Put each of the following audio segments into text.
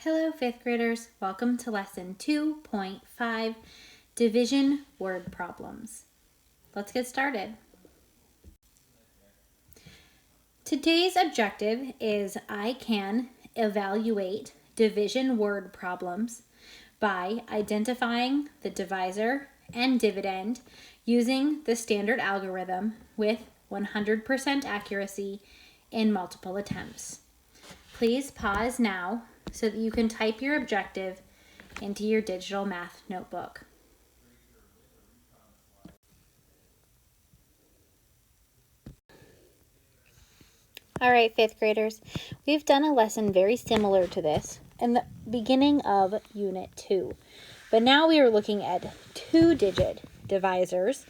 Hello, fifth graders. Welcome to lesson 2.5, division word problems. Let's get started. Today's objective is I can evaluate division word problems by identifying the divisor and dividend using the standard algorithm with 100% accuracy in multiple attempts. Please pause now so that you can type your objective into your digital math notebook. All right, fifth graders, we've done a lesson very similar to this in the beginning of Unit 2. But now we are looking at two-digit divisors,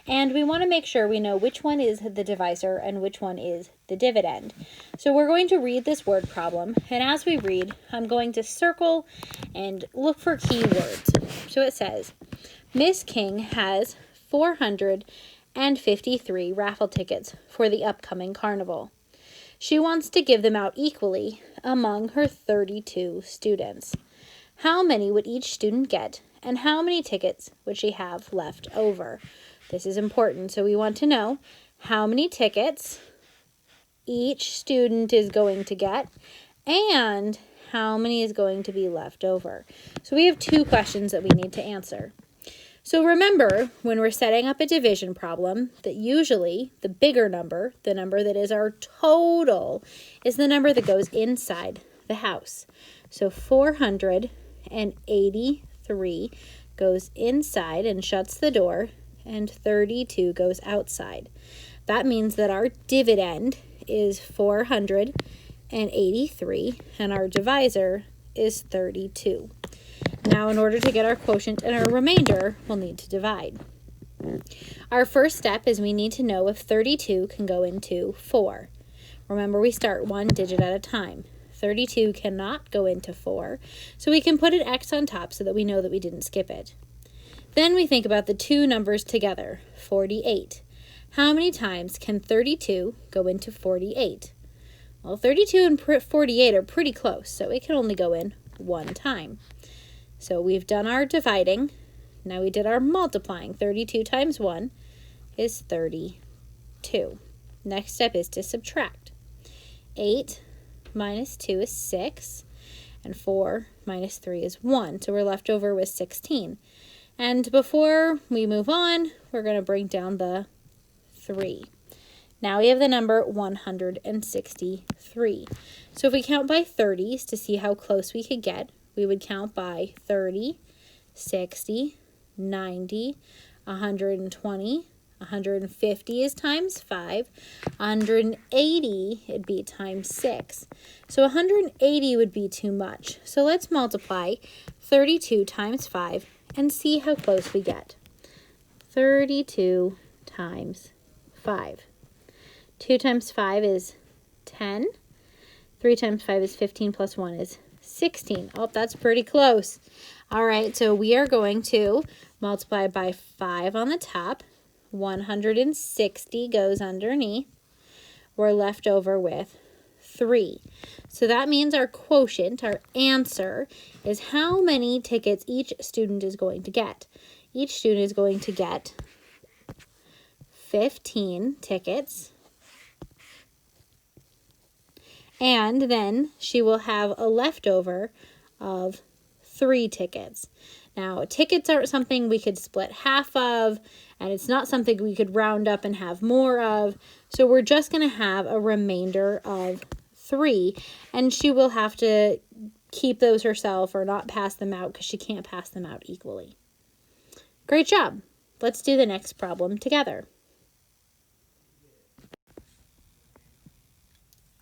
and we want to make sure we know which one is the divisor and which one is the dividend. So we're going to read this word problem, and as we read, I'm going to circle and look for keywords. So it says, Miss King has 453 raffle tickets for the upcoming carnival. She wants to give them out equally among her 32 students. How many would each student get, and how many tickets would she have left over? This is important, so we want to know how many tickets each student is going to get and how many is going to be left over. So we have two questions that we need to answer. So remember, when we're setting up a division problem, that usually the bigger number, the number that is our total, is the number that goes inside the house. So 483 goes inside and shuts the door, and 32 goes outside. That means that our dividend is 483, and our divisor is 32. Now, in order to get our quotient and our remainder, we'll need to divide. Our first step is we need to know if 32 can go into 4. Remember, we start one digit at a time. 32 cannot go into 4, so we can put an X on top so that we know that we didn't skip it. Then we think about the two numbers together, 48. How many times can 32 go into 48? Well, 32 and 48 are pretty close, so it can only go in one time. So we've done our dividing. Now we did our multiplying. 32 times 1 is 32. Next step is to subtract. 8 minus 2 is 6, and 4 minus 3 is 1. So we're left over with 16. And before we move on, we're going to bring down the 3. Now we have the number 163. So if we count by 30s to see how close we could get, we would count by 30, 60, 90, 120, 150 is times 5, 180 it'd be times 6. So 180 would be too much. So let's multiply 32 times 5 and see how close we get. 32 times 5. 2 times 5 is 10. 3 times 5 is 15 plus 1 is 16. Oh, that's pretty close. All right, so we are going to multiply by 5 on the top. 160 goes underneath. We're left over with 3. So that means our quotient, our answer, is how many tickets each student is going to get. Each student is going to get 15 tickets. And then she will have a leftover of 3 tickets. Now, tickets aren't something we could split half of, and it's not something we could round up and have more of. So we're just going to have a remainder of 3, and she will have to keep those herself or not pass them out because she can't pass them out equally. Great job. Let's do the next problem together.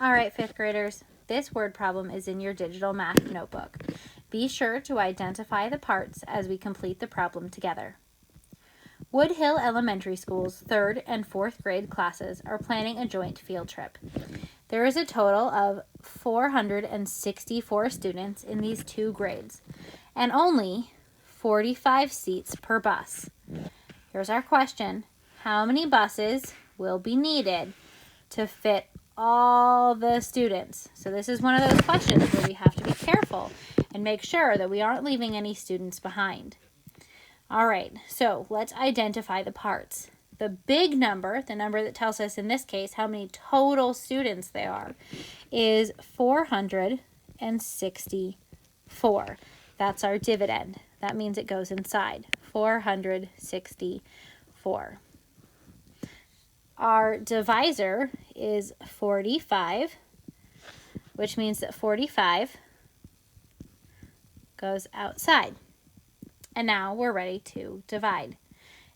All right, fifth graders, this word problem is in your digital math notebook. Be sure to identify the parts as we complete the problem together. Woodhill Elementary School's 3rd and 4th grade classes are planning a joint field trip. There is a total of 464 students in these two grades, and only 45 seats per bus. Here's our question. How many buses will be needed to fit all the students? So this is one of those questions where we have to be careful and make sure that we aren't leaving any students behind. All right, so let's identify the parts. The big number, the number that tells us in this case how many total students there are, is 464. That's our dividend. That means it goes inside, 464. Our divisor is 45, which means that 45 goes outside. And now we're ready to divide.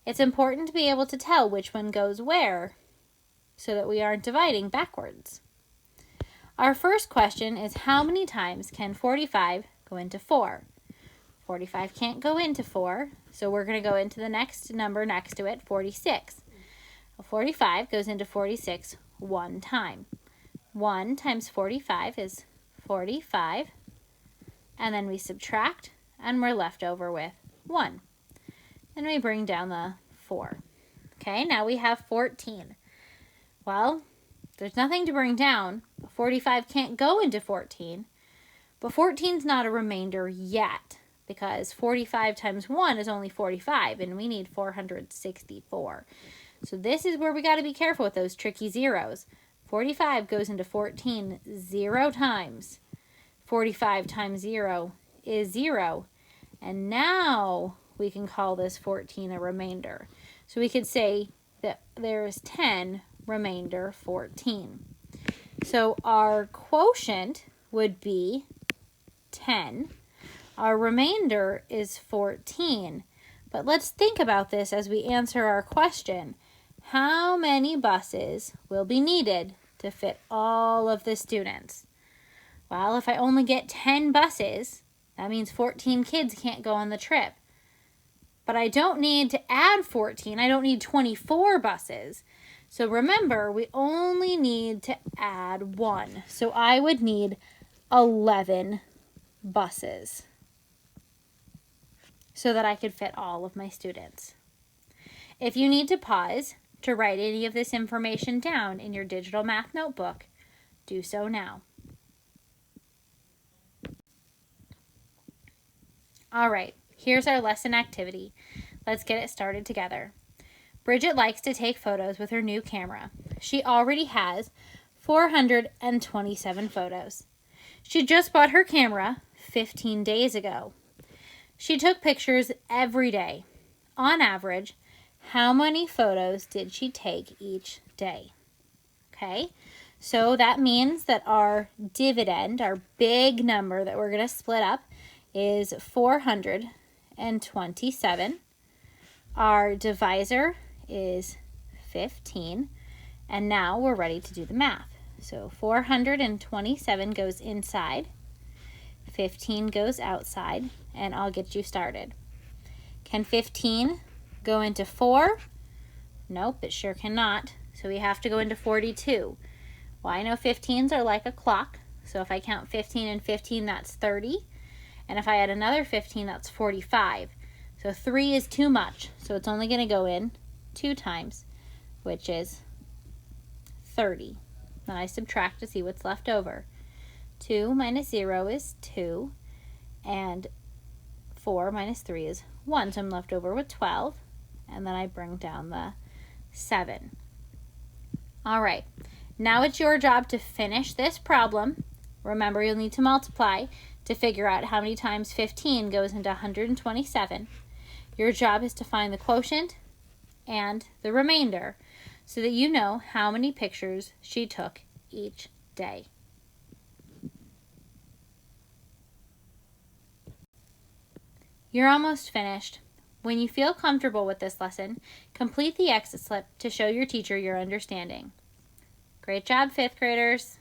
It's important to be able to tell which one goes where so that we aren't dividing backwards. Our first question is, how many times can 45 go into 4? 45 can't go into 4, so we're going to go into the next number next to it, 46. 45 goes into 46 one time. 1 times 45 is 45, and then we subtract, and we're left over with 1. And we bring down the 4. Okay, now we have 14. Well, there's nothing to bring down. 45 can't go into 14, but 14's not a remainder yet, because 45 times 1 is only 45, and we need 464. So this is where we got to be careful with those tricky zeros. 45 goes into 14 0 times. 45 times 0 is 0. And now we can call this 14 a remainder. So we could say that there is 10 remainder 14. So our quotient would be 10. Our remainder is 14. But let's think about this as we answer our question. How many buses will be needed to fit all of the students? Well, if I only get 10 buses, that means 14 kids can't go on the trip. But I don't need to add 14. I don't need 24 buses. So remember, we only need to add 1. So I would need 11 buses so that I could fit all of my students. If you need to pause to write any of this information down in your digital math notebook, do so now. All right, here's our lesson activity. Let's get it started together. Bridget likes to take photos with her new camera. She already has 427 photos. She just bought her camera 15 days ago. She took pictures every day. On average, how many photos did she take each day? Okay, so that means that our dividend, our big number that we're going to split up, is 427. Our divisor is 15. And now we're ready to do the math. So 427 goes inside, 15 goes outside, and I'll get you started. Can 15 go into 4? Nope, it sure cannot. So we have to go into 42. Well, I know 15s are like a clock. So if I count 15 and 15, that's 30. And if I add another 15, that's 45. So 3 is too much. So it's only going to go in 2 times, which is 30. Then I subtract to see what's left over. 2 minus 0 is 2. And 4 minus 3 is 1. So I'm left over with 12. And then I bring down the 7. All right. Now it's your job to finish this problem. Remember, you'll need to multiply to figure out how many times 15 goes into 127. Your job is to find the quotient and the remainder so that you know how many pictures she took each day. You're almost finished. When you feel comfortable with this lesson, complete the exit slip to show your teacher your understanding. Great job, 5th graders!